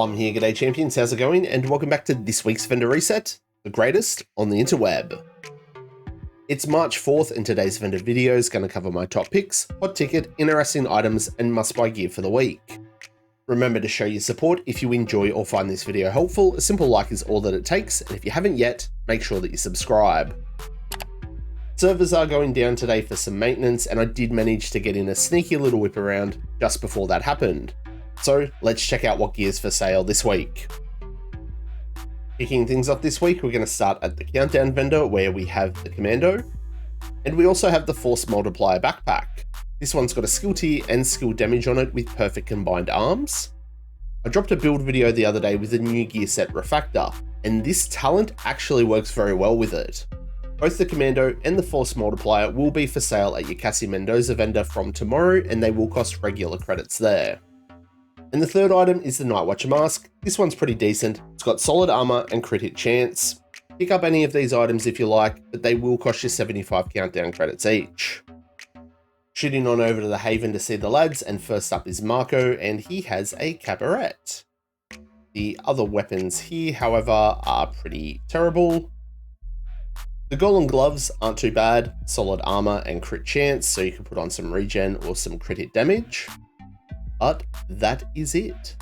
I'm here, g'day champions, how's it going? And welcome back to this week's Vendor Reset, the greatest on the interweb. It's March 4th and today's vendor video is going to cover my top picks, hot ticket, interesting items, and must-buy gear for the week. Remember to show your support if you enjoy or find this video helpful. A simple like is all that it takes, and if you haven't yet, make sure that you subscribe. Servers are going down today for some maintenance, and I did manage to get in a sneaky little whip around just before that happened. So let's check out what gear's for sale this week. Kicking things off this week, we're going to start at the Countdown vendor where we have the Commando, and we also have the Force Multiplier backpack. This one's got a skill tier and skill damage on it with perfect combined arms. I dropped a build video the other day with a new gear set Refactor, and this talent actually works very well with it. Both the Commando and the Force Multiplier will be for sale at your Cassie Mendoza vendor from tomorrow, and they will cost regular credits there. And the third item is the Night Watcher mask. This one's pretty decent. It's got solid armor and crit hit chance. Pick up any of these items if you like, but they will cost you 75 countdown credits each. Shooting on over to the Haven to see the lads, and first up is Marco, and he has a Cabaret. The other weapons here, however, are pretty terrible. The Golem gloves aren't too bad, solid armor and crit chance, so you can put on some regen or some crit hit damage. But that is it.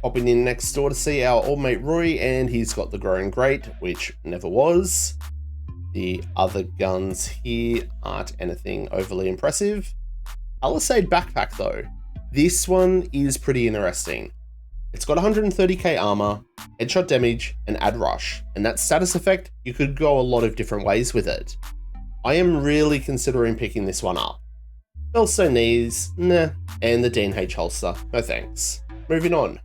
Popping in next door to see our old mate Roy, and he's got the Growing Great, which never was. The other guns here aren't anything overly impressive. Palisade backpack though. This one is pretty interesting. It's got 130k armor, headshot damage, and add rush, and that status effect, you could go a lot of different ways with it. I am really considering picking this one up. Also knees, nah, and the D&H holster, no thanks. Moving on.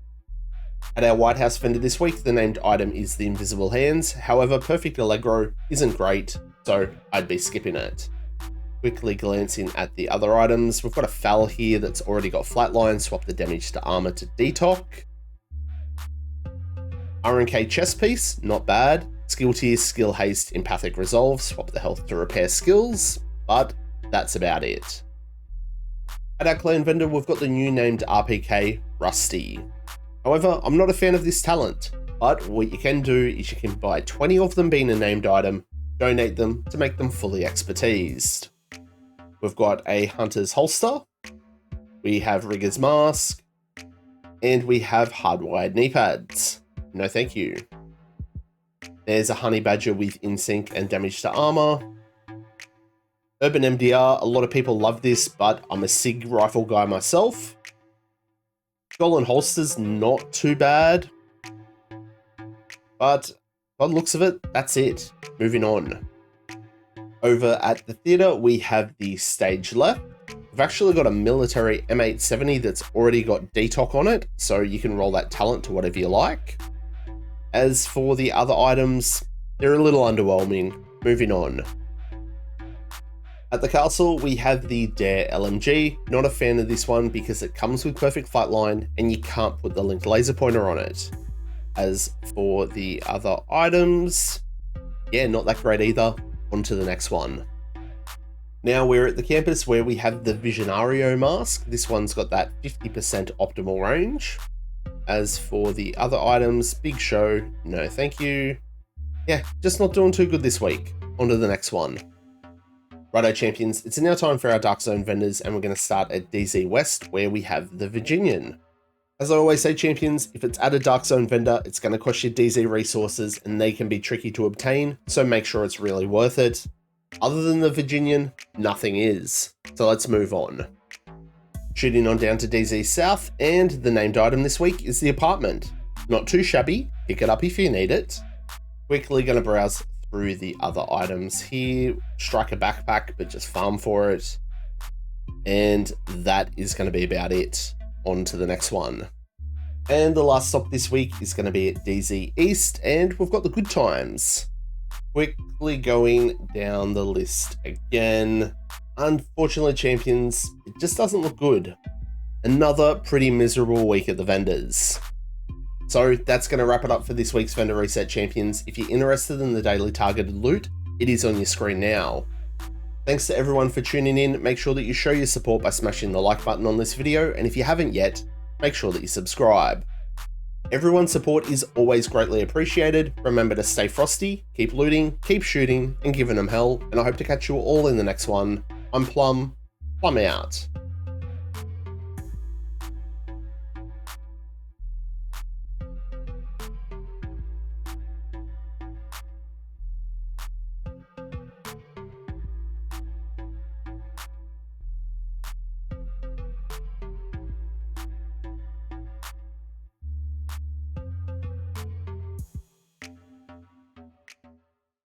At our White House vendor this week, the named item is the Invisible Hands, however Perfect Allegro isn't great, so I'd be skipping it. Quickly glancing at the other items, we've got a Fal here that's already got Flatline, swap the damage to armor to Detox. RNK chest piece, not bad. Skill tier, skill haste, empathic resolve, swap the health to repair skills, but that's about it. At our clan vendor, we've got the new named RPK, Rusty. However, I'm not a fan of this talent, but what you can do is you can buy 20 of them being a named item, donate them to make them fully expertised. We've got a Hunter's holster, we have Rigger's mask, and we have hardwired knee pads. No thank you. There's a Honey Badger with InSync and damage to armor. Urban MDR, a lot of people love this, but I'm a SIG rifle guy myself. Golden holster's not too bad, but by the looks of it, that's it. Moving on. Over at the theater, we have the stage left. We've actually got a military M870 that's already got Detox on it, so you can roll that talent to whatever you like. As for the other items, they're a little underwhelming. Moving on. At the castle, we have the Dare LMG. Not a fan of this one because it comes with perfect flight line and you can't put the linked laser pointer on it. As for the other items, yeah, not that great either. On to the next one. Now we're at the campus where we have the Visionario mask. This one's got that 50% optimal range. As for the other items, big show, no thank you. Yeah, just not doing too good this week. On to the next one. Righto champions, it's now time for our Dark Zone vendors, and we're going to start at DZ West where we have the Virginian. As I always say champions, if it's at a Dark Zone vendor, it's going to cost you DZ resources and they can be tricky to obtain, so make sure it's really worth it. Other than the Virginian, nothing is. So let's move on. Shooting on down to DZ South, and the named item this week is the Apartment. Not too shabby, pick it up if you need it. Quickly going to browse through the other items here. Strike a backpack, but just farm for it. And that is going to be about it. On to the next one. And the last stop this week is going to be at DZ East, and we've got the Good Times. Quickly going down the list again. Unfortunately, champions, it just doesn't look good. Another pretty miserable week at the vendors. So that's going to wrap it up for this week's Vendor Reset champions. If you're interested in the daily targeted loot, it is on your screen now. Thanks to everyone for tuning in. Make sure that you show your support by smashing the like button on this video, and if you haven't yet, make sure that you subscribe. Everyone's support is always greatly appreciated. Remember to stay frosty, keep looting, keep shooting, and giving them hell, and I hope to catch you all in the next one. I'm Plum out.